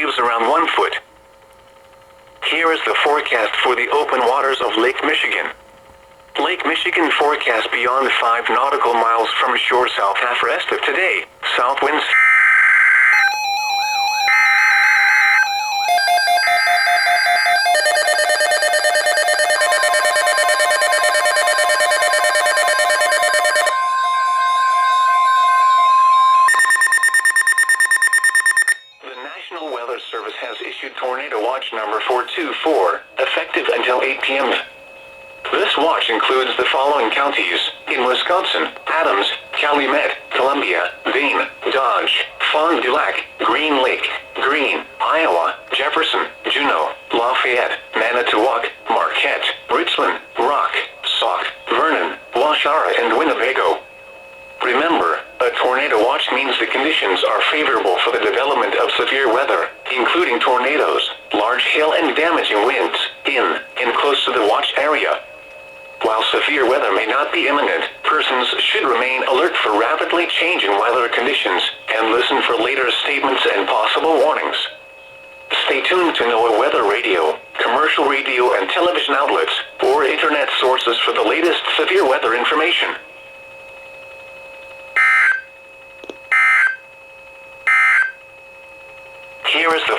waves around 1 foot. Here is the forecast for the open waters of Lake Michigan. Lake Michigan forecast beyond 5 nautical miles from shore south-half-west of today. South winds. The National Weather Service has issued Tornado Watch number 424, effective until 8 p.m. This watch includes the following counties: in Wisconsin: Adams, Calumet, Columbia, Vane, Dodge, Fond du Lac, Green Lake, Greene, Iowa, Jefferson, Juneau, Lafayette, Manitowoc, Marquette, Richland, Rock, Sauk, Vernon, Waushara, and Winnebago. Remember, a tornado watch means the conditions are favorable for the development of severe weather, including tornadoes, large hail and damaging winds, in and close to the watch area. While severe weather may not be imminent, persons should remain alert for rapidly changing weather conditions and listen for later statements and possible warnings. Stay tuned to NOAA weather radio, commercial radio and television outlets, or internet sources for the latest severe weather information. Here is the